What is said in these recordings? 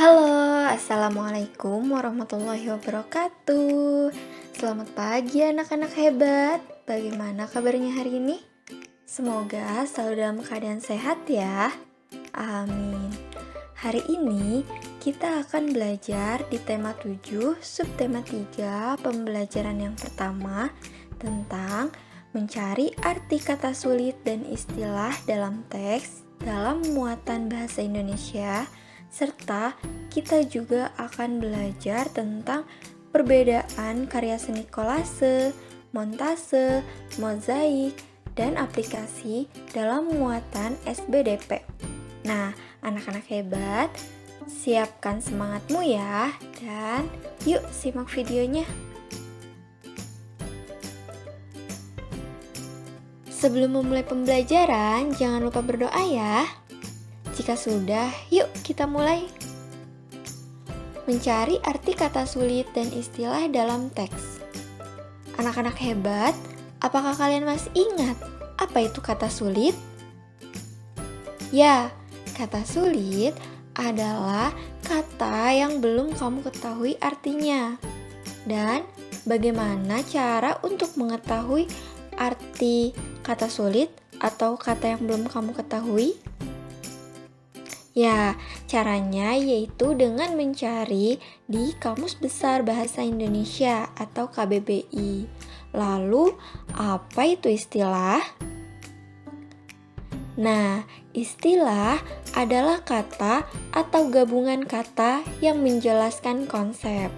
Halo, Assalamualaikum warahmatullahi wabarakatuh. Selamat pagi anak-anak hebat. Bagaimana kabarnya hari ini? Semoga selalu dalam keadaan sehat ya. Amin. Hari ini kita akan belajar di tema 7, subtema 3, pembelajaran yang pertama tentang mencari arti kata sulit dan istilah dalam teks dalam muatan bahasa Indonesia, serta kita juga akan belajar tentang perbedaan karya seni kolase, montase, mozaik, dan aplikasi dalam muatan SBDP. Nah, anak-anak hebat, siapkan semangatmu ya, dan yuk simak videonya. Sebelum memulai pembelajaran, jangan lupa berdoa ya. Jika sudah, yuk kita mulai. Mencari arti kata sulit dan istilah dalam teks. Anak-anak hebat, apakah kalian masih ingat apa itu kata sulit? Ya, kata sulit adalah kata yang belum kamu ketahui artinya. Dan bagaimana cara untuk mengetahui arti kata sulit atau kata yang belum kamu ketahui? Ya, caranya yaitu dengan mencari di Kamus Besar Bahasa Indonesia atau KBBI. Lalu, apa itu istilah? Nah, istilah adalah kata atau gabungan kata yang menjelaskan konsep.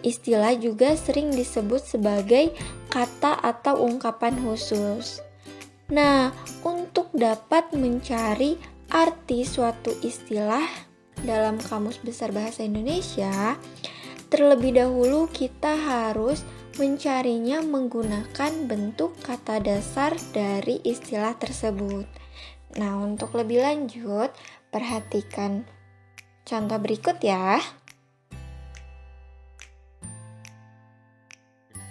Istilah juga sering disebut sebagai kata atau ungkapan khusus. Nah, untuk dapat mencari arti suatu istilah dalam Kamus Besar Bahasa Indonesia, terlebih dahulu kita harus mencarinya menggunakan bentuk kata dasar dari istilah tersebut. Nah, untuk lebih lanjut, perhatikan contoh berikut ya.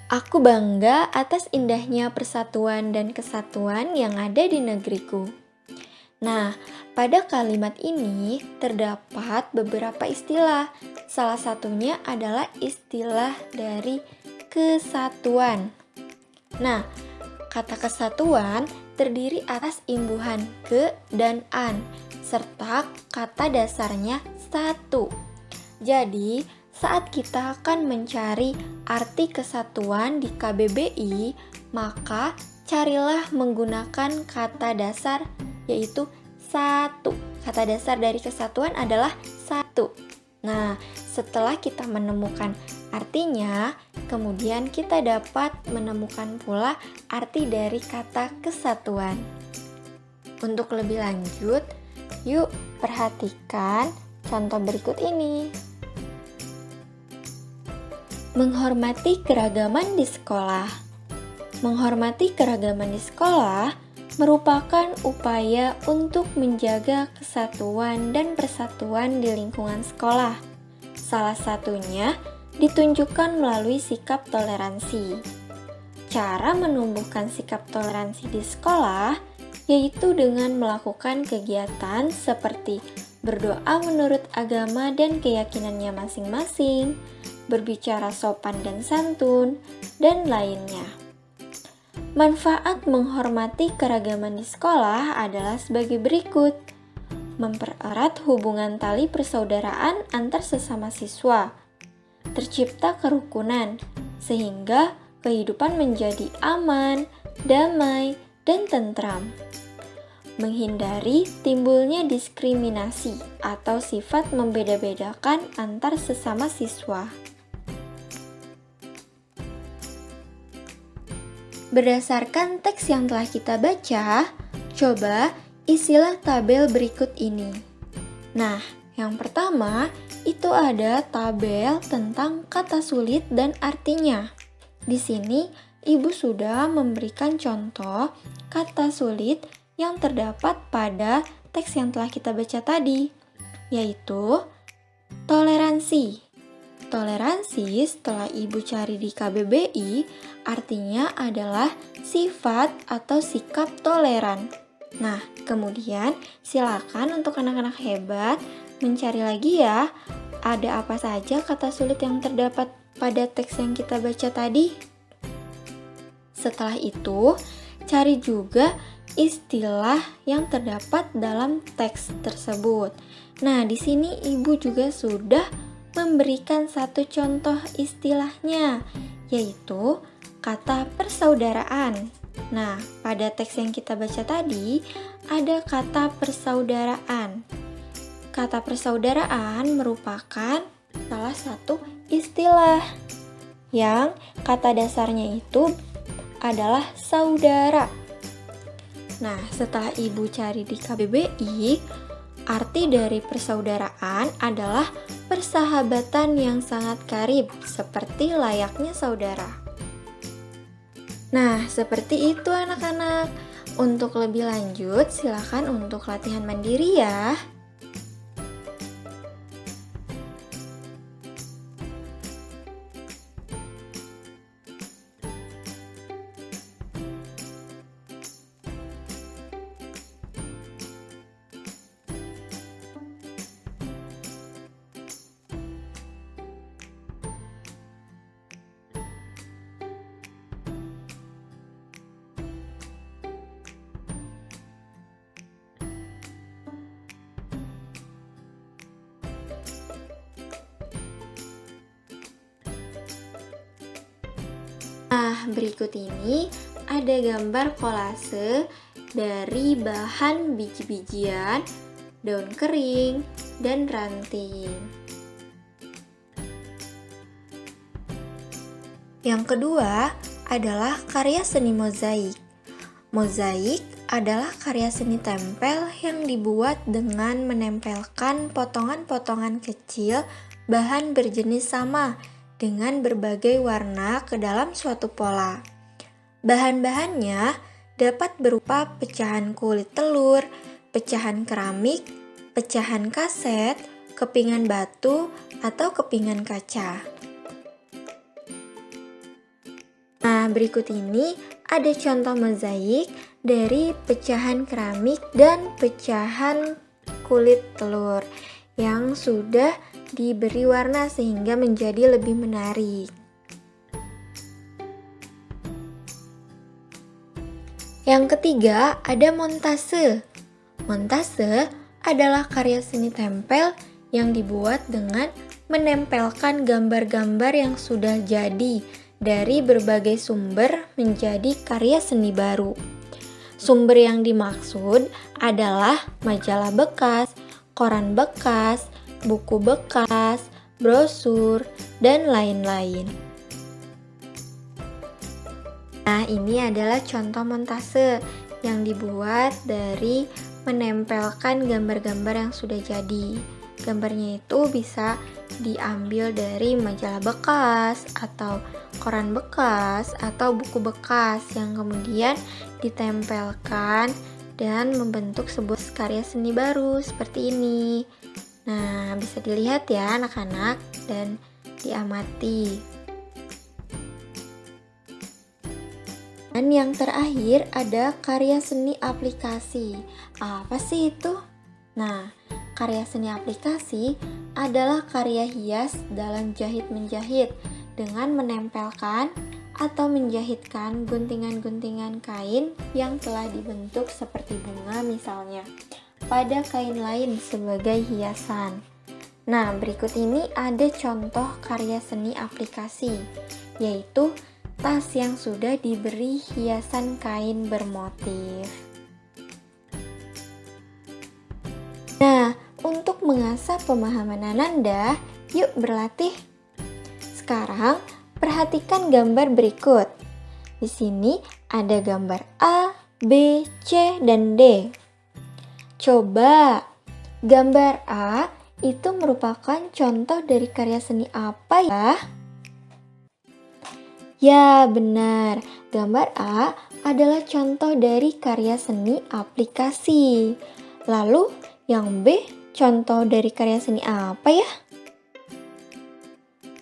Aku bangga atas indahnya persatuan dan kesatuan yang ada di negeriku. Nah, pada kalimat ini terdapat beberapa istilah. Salah satunya adalah istilah dari kesatuan. Nah, kata kesatuan terdiri atas imbuhan ke dan an, serta kata dasarnya satu. Jadi, saat kita akan mencari arti kesatuan di KBBI, maka carilah menggunakan kata dasar yaitu satu. Kata dasar dari kesatuan adalah satu. Nah, setelah kita menemukan artinya, kemudian kita dapat menemukan pula arti dari kata kesatuan. Untuk lebih lanjut, yuk perhatikan contoh berikut ini. Menghormati keragaman di sekolah. Menghormati keragaman di sekolah merupakan upaya untuk menjaga kesatuan dan persatuan di lingkungan sekolah. Salah satunya ditunjukkan melalui sikap toleransi. Cara menumbuhkan sikap toleransi di sekolah yaitu dengan melakukan kegiatan seperti berdoa menurut agama dan keyakinannya masing-masing, berbicara sopan dan santun, dan lainnya. Manfaat menghormati keragaman di sekolah adalah sebagai berikut. Mempererat hubungan tali persaudaraan antar sesama siswa. Tercipta kerukunan, sehingga kehidupan menjadi aman, damai, dan tentram. Menghindari timbulnya diskriminasi atau sifat membeda-bedakan antar sesama siswa. Berdasarkan teks yang telah kita baca, coba isilah tabel berikut ini. Nah, yang pertama itu ada tabel tentang kata sulit dan artinya. Di sini, Ibu sudah memberikan contoh kata sulit yang terdapat pada teks yang telah kita baca tadi, yaitu toleransi. Toleransi setelah Ibu cari di KBBI artinya adalah sifat atau sikap toleran. Nah, kemudian silakan untuk anak-anak hebat mencari lagi ya ada apa saja kata sulit yang terdapat pada teks yang kita baca tadi? Setelah itu, cari juga istilah yang terdapat dalam teks tersebut. Nah, di sini Ibu juga sudah memberikan satu contoh istilahnya, yaitu kata persaudaraan. Nah, pada teks yang kita baca tadi, ada kata persaudaraan. Kata persaudaraan merupakan salah satu istilah yang kata dasarnya itu adalah saudara. Nah, setelah Ibu cari di KBBI, arti dari persaudaraan adalah persahabatan yang sangat karib, seperti layaknya saudara. Nah, seperti itu anak-anak. Untuk lebih lanjut, silakan untuk latihan mandiri ya. Nah, berikut ini ada gambar kolase dari bahan biji-bijian, daun kering, dan ranting. Yang kedua adalah karya seni mozaik. Mozaik adalah karya seni tempel yang dibuat dengan menempelkan potongan-potongan kecil bahan berjenis sama dengan berbagai warna ke dalam suatu pola. Bahan-bahannya dapat berupa pecahan kulit telur, pecahan keramik, pecahan kaset, kepingan batu, atau kepingan kaca. Nah, berikut ini ada contoh mozaik dari pecahan keramik dan pecahan kulit telur yang sudah diberi warna sehingga menjadi lebih menarik. Yang ketiga ada montase. Montase adalah karya seni tempel yang dibuat dengan menempelkan gambar-gambar yang sudah jadi dari berbagai sumber menjadi karya seni baru. Sumber yang dimaksud adalah majalah bekas, koran bekas, buku bekas, brosur, dan lain-lain. Nah, ini adalah contoh montase yang dibuat dari menempelkan gambar-gambar yang sudah jadi. Gambarnya itu bisa diambil dari majalah bekas atau koran bekas atau buku bekas yang kemudian ditempelkan dan membentuk sebuah karya seni baru seperti ini. Nah, bisa dilihat ya anak-anak dan diamati. Dan yang terakhir ada karya seni aplikasi. Apa sih itu? Nah, karya seni aplikasi adalah karya hias dalam jahit-menjahit dengan menempelkan atau menjahitkan guntingan-guntingan kain yang telah dibentuk seperti bunga misalnya pada kain lain sebagai hiasan. Nah, berikut ini ada contoh karya seni aplikasi, yaitu tas yang sudah diberi hiasan kain bermotif. Nah, untuk mengasah pemahaman Ananda, yuk berlatih. Sekarang, perhatikan gambar berikut. Di sini ada gambar A, B, C, dan D. Coba, gambar A itu merupakan contoh dari karya seni apa ya? Ya, benar. Gambar A adalah contoh dari karya seni aplikasi. Lalu, yang B contoh dari karya seni apa ya?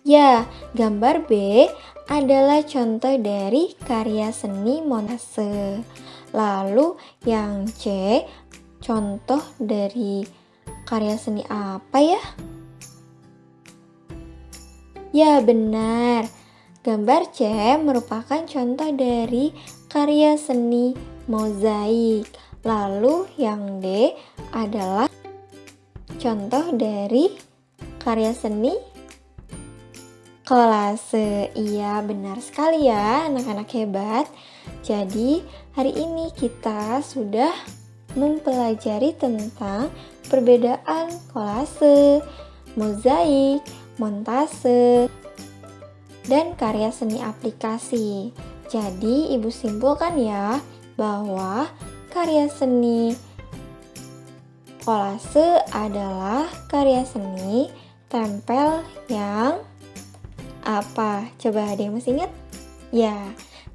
Ya, gambar B adalah contoh dari karya seni montase. Lalu, yang C contoh dari karya seni apa ya? Ya, benar. Gambar C merupakan contoh dari karya seni mozaik. Lalu yang D adalah contoh dari karya seni kolase. Iya, benar sekali ya anak-anak hebat. Jadi, hari ini kita sudah mempelajari tentang perbedaan kolase, mozaik, montase, dan karya seni aplikasi. Jadi, Ibu simpulkan ya bahwa karya seni kolase adalah karya seni tempel yang apa? Coba ada yang masih ingat? Ya,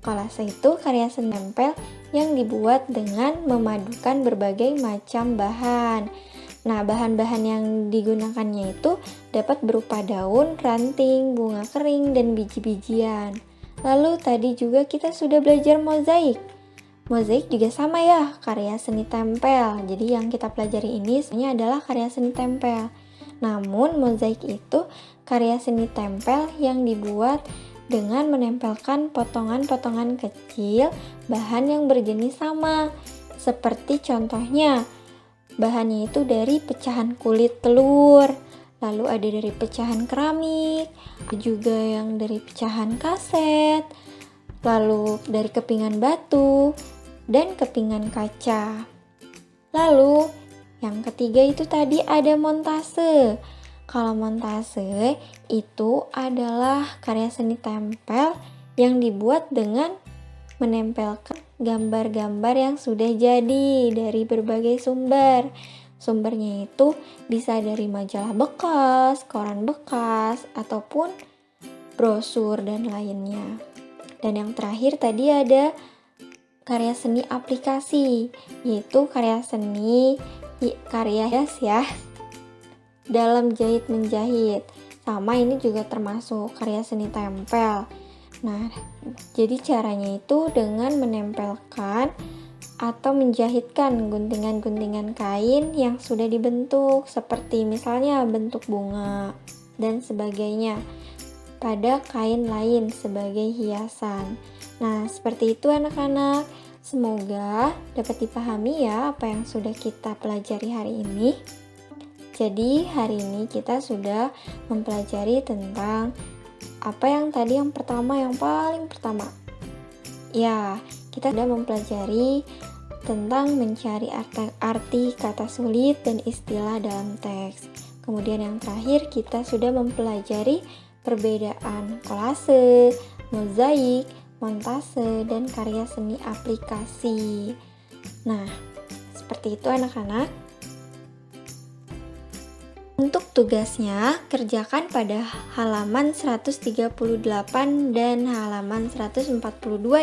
kolase itu karya seni tempel yang dibuat dengan memadukan berbagai macam bahan. Nah, bahan-bahan yang digunakannya itu dapat berupa daun, ranting, bunga kering, dan biji-bijian. Lalu tadi juga kita sudah belajar mozaik. Mozaik juga sama ya, karya seni tempel. Jadi yang kita pelajari ini sebenarnya adalah karya seni tempel. Namun mozaik itu karya seni tempel yang dibuat dengan menempelkan potongan-potongan kecil bahan yang berjenis sama. Seperti contohnya, bahannya itu dari pecahan kulit telur, lalu ada dari pecahan keramik, juga yang dari pecahan kaset, lalu dari kepingan batu, dan kepingan kaca. Lalu yang ketiga itu tadi ada montase. Kalau montase itu adalah karya seni tempel yang dibuat dengan menempelkan gambar-gambar yang sudah jadi dari berbagai sumber. Sumbernya itu bisa dari majalah bekas, koran bekas, ataupun brosur dan lainnya. Dan yang terakhir tadi ada karya seni aplikasi, yaitu karya seni karya hias ya dalam jahit menjahit. Sama ini juga termasuk karya seni tempel. Nah, jadi caranya itu dengan menempelkan atau menjahitkan guntingan-guntingan kain yang sudah dibentuk, seperti misalnya bentuk bunga dan sebagainya pada kain lain sebagai hiasan. Nah, seperti itu anak-anak. Semoga dapat dipahami ya apa yang sudah kita pelajari hari ini. Jadi hari ini kita sudah mempelajari tentang apa yang tadi yang paling pertama. Ya, kita sudah mempelajari tentang mencari arti kata sulit dan istilah dalam teks. Kemudian yang terakhir kita sudah mempelajari perbedaan kolase, mozaik, montase, dan karya seni aplikasi. Nah, seperti itu anak-anak. Untuk tugasnya, kerjakan pada halaman 138 dan halaman 142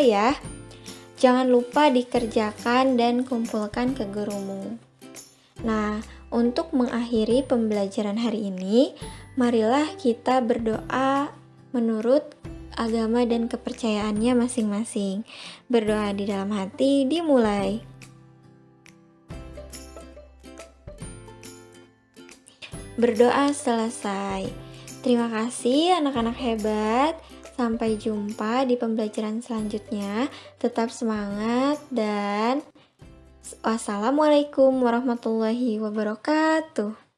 ya. Jangan lupa dikerjakan dan kumpulkan ke gurumu. Nah, untuk mengakhiri pembelajaran hari ini, marilah kita berdoa menurut agama dan kepercayaannya masing-masing. Berdoa di dalam hati dimulai. Berdoa selesai. Terima kasih anak-anak hebat. Sampai jumpa di pembelajaran selanjutnya. Tetap semangat dan wassalamualaikum warahmatullahi wabarakatuh.